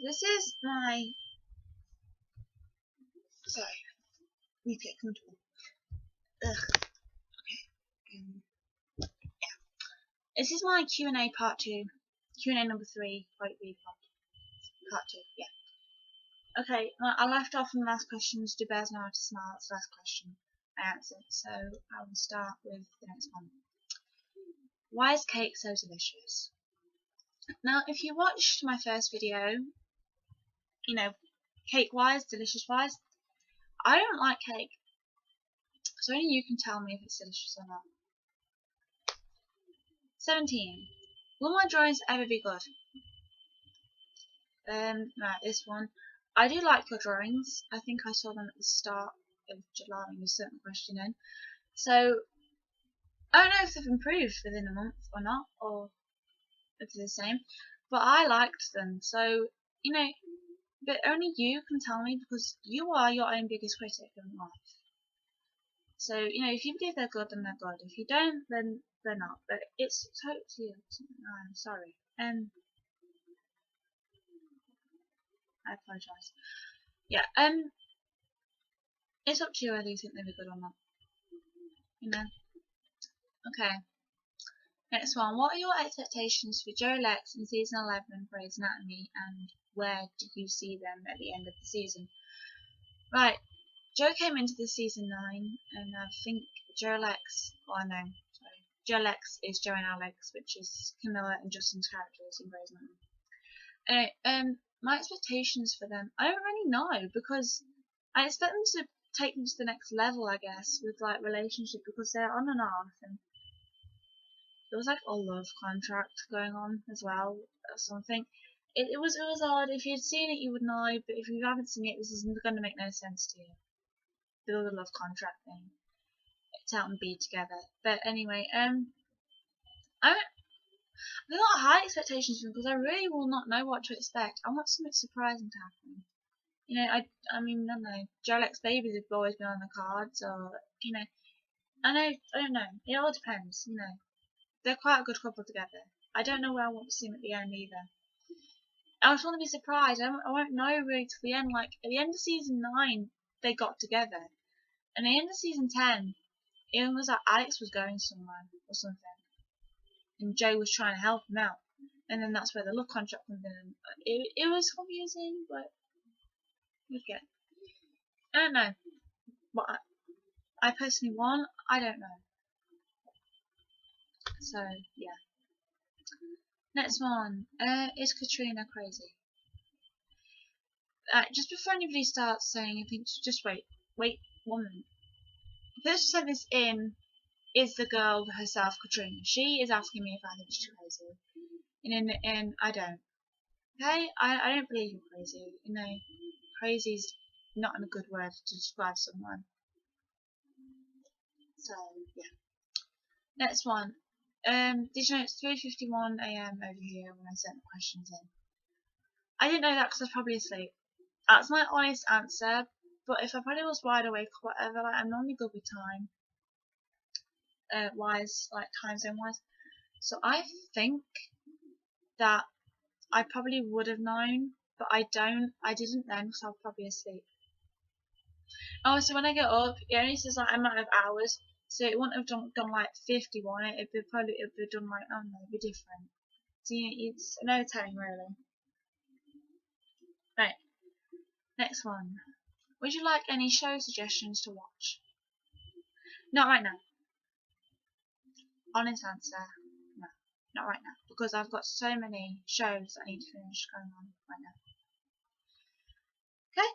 This is my. Sorry, need to get comfortable. Ugh. This is my Q and A part 2. Q and A number 3. Quotev part 2. Yeah. Okay. Well, I left off on the last questions. Do bears know how to smile? That's the last question I answered. So I will start with the next one. Why is cake so delicious? Now, if you watched my first video, you know, cake-wise, delicious-wise, I don't like cake. So only you can tell me if it's delicious or not. 17. Will my drawings ever be good? Right, this one. I do like your drawings. I think I saw them at the start of July when you sent the question in. So, I don't know if they've improved within a month or not, or if they're the same. But I liked them. So, you know, but only you can tell me because you are your own biggest critic in life. So, you know, if you believe they're good, then they're good. If you don't, then they're not. But it's totally up to you. I'm sorry. I apologise. Yeah, it's up to you whether you think they'll be good or not. You know? Okay. Next one. What are your expectations for Joe Lex in season 11 of Grey's Anatomy, and where do you see them at the end of the season? Right. Joe came into the season 9, and I think Joe Lex, well, no, sorry. Joe Lex is Joe and Alex, which is Camilla and Justin's characters in Grey's Anatomy. Anyway, my expectations for them, I don't really know, because I expect them to take them to the next level, I guess, with like relationship, because they're on and off, and there was like a love contract going on as well, or something. It was odd. If you'd seen it, you would know, but if you haven't seen it, this isn't going to make no sense to you. The love contract thing. It's out and be together. But anyway, I've got high expectations for them because I really will not know what to expect. I want something surprising to happen. You know, I mean, I don't know. Joe Lex babies have always been on the cards, or you know, I don't know. It all depends. You know, they're quite a good couple together. I don't know where I want to see them at the end either. I just want to be surprised. I won't know really till the end. Like at the end of season 9, they got together. And at the end of season 10, it was like Alex was going somewhere or something, and Joe was trying to help him out, and then that's where the love contract comes in. It was confusing, but you get. I don't know. What I personally want, I don't know. So yeah. Next one. Is Katrina crazy? Just before anybody starts saying anything, just wait 1 minute. The person sent this in is the girl herself, Katrina. She is asking me if I think she's crazy, and I don't. Okay, I don't believe you're crazy. You know, crazy is not a good word to describe someone. So yeah. Next one. Did you know it's 3:51 AM over here when I sent the questions in? I didn't know that because I was probably asleep. That's my honest answer. But if I probably was wide awake or whatever, like, I'm normally good with time. Wise, like time zone wise. So I think that I probably would have known, but I didn't then because I was probably asleep. Oh, so when I get up, it only says like amount of hours, so it wouldn't have done like 51. It'd be done like, oh no, it'd be different. So it's no telling really. Right, next one. Would you like any show suggestions to watch? Not right now. Honest answer, no, not right now, because I've got so many shows that I need to finish going on right now. Okay,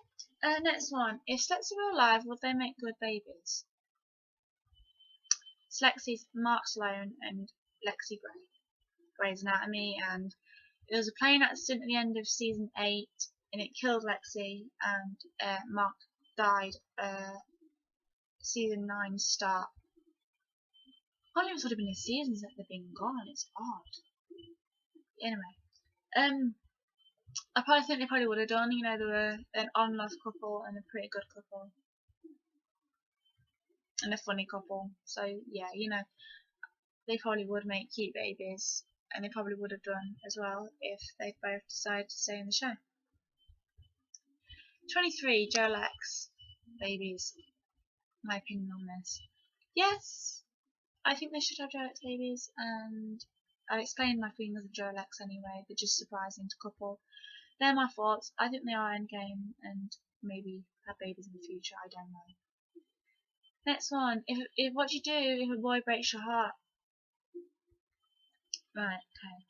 next one. If Slexy were alive, would they make good babies? Slexy's Mark Sloan and Lexi Gray, Grey's Anatomy, and there was a plane accident at the end of season 8, and it killed Lexi, and Mark died season 9 start. I can't even sort of been the seasons that they've been gone. It's odd. Anyway, I probably think they probably would have done. You know, they were an on-love couple and a pretty good couple, and a funny couple. So yeah, you know, they probably would make cute babies, and they probably would have done as well if they both decided to stay in the show. 23, Joe Lex, babies. My opinion on this. Yes, I think they should have Joe Lex babies, and I've explained my feelings of Joe Lex anyway. They're just surprising to couple. They're my thoughts. I think they are endgame, and maybe have babies in the future. I don't know. Next one. If what do you do if a boy breaks your heart? Right. Okay.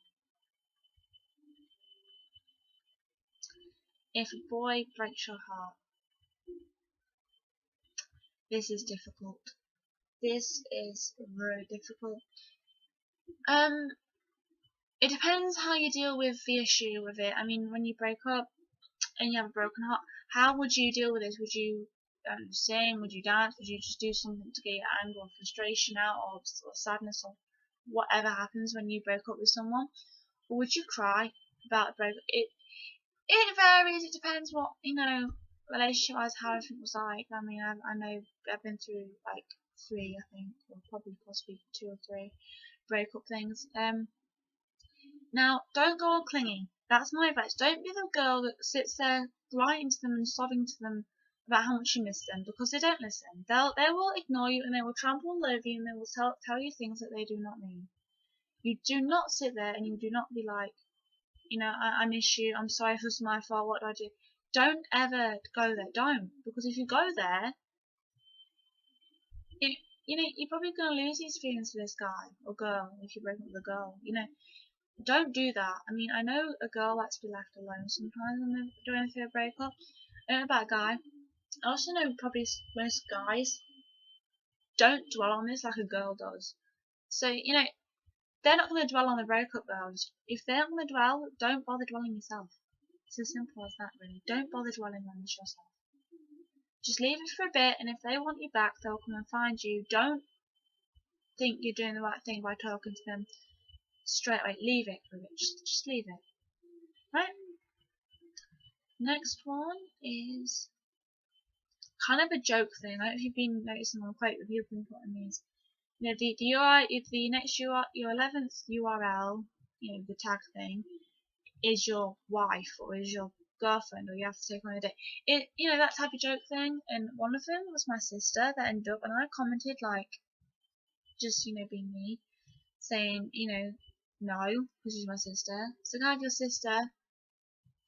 If a boy breaks your heart, this is difficult. This is really difficult. It depends how you deal with the issue with it. I mean, when you break up and you have a broken heart, how would you deal with this? Would you sing? Would you dance? Would you just do something to get your anger or frustration out, or sadness, or whatever happens when you break up with someone? Or would you cry about a breakup? It varies. It depends what relationship wise how everything was like. I mean, I know I've been through like 3, I think, or probably possibly 2 or 3 breakup things. Now, don't go on clingy. That's my advice. Don't be the girl that sits there writing to them and sobbing to them about how much you miss them, because they don't listen. They will ignore you, and they will trample all over you, and they will tell you things that they do not mean. You do not sit there and you do not be like, I miss you. I'm sorry if it was my fault. What do I do? Don't ever go there. Don't, because if you go there, you're probably going to lose these feelings for this guy or girl if you break up with a girl. Don't do that. I mean, I know a girl likes to be left alone sometimes when they're doing a breakup. I don't know about a guy. I also know probably most guys don't dwell on this like a girl does. So, they're not going to dwell on the breakup, girls. If they're not going to dwell, don't bother dwelling yourself. It's as simple as that, really. Don't bother dwelling on this yourself. Just leave it for a bit, and if they want you back, they'll come and find you. Don't think you're doing the right thing by talking to them straight away. Leave it for a bit. Just leave it. Right? Next one is kind of a joke thing. I don't know if you've been noticing on Quotev, if you've been putting these. The URL, if the next your 11th URL, the tag thing, is your wife or is your girlfriend, or you have to take on a date. That type of joke thing. And one of them was my sister that ended up, and I commented like, just being me, saying no, because she's my sister. So can I have your sister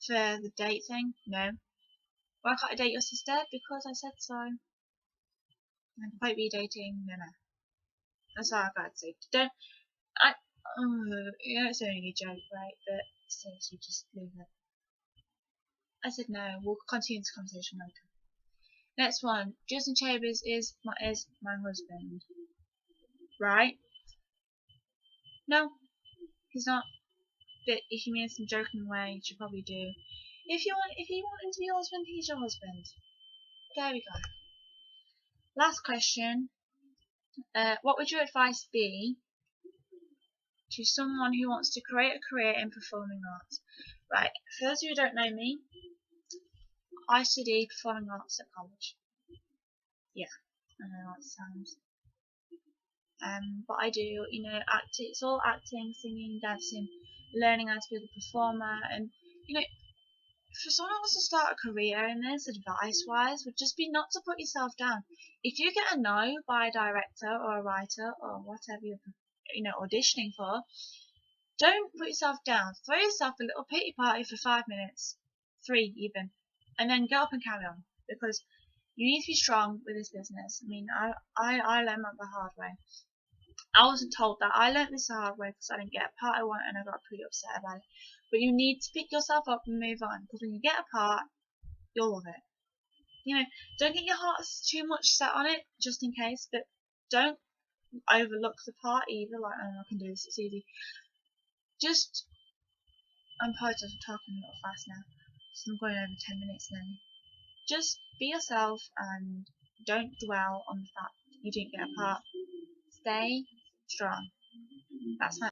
for the date thing? No. Why can't I date your sister? Because I said so. And might be dating. No. That's all I got to say. Don't. It's only a joke, right? But seriously, just leave it. I said no. We'll continue this conversation later. Next one. Justin Chambers is my husband, right? No, he's not. But if you mean some joking way, you should probably do. If you want him to be your husband, he's your husband. There we go. Last question. What would your advice be to someone who wants to create a career in performing arts? Right, for those of you who don't know me, I studied performing arts at college. Yeah, I know how it sounds. But I do, it's all acting, singing, dancing, learning how to be a performer, and for someone who wants to start a career in this, advice-wise, would just be not to put yourself down. If you get a no by a director or a writer or whatever you're auditioning for, don't put yourself down. Throw yourself a little pity party for 5 minutes, 3 even, and then get up and carry on, because you need to be strong with this business. I mean, I learned that the hard way. I wasn't told that. I learnt this the hard way because I didn't get a part I wanted and I got pretty upset about it. But you need to pick yourself up and move on, because when you get a part, you'll love it. Don't get your heart too much set on it, just in case, but don't overlook the part either, like, oh, I can do this, it's easy. I'm probably talking a little fast now, so I'm going over 10 minutes now. Just be yourself and don't dwell on the fact you didn't get a part. Stay strong. That's my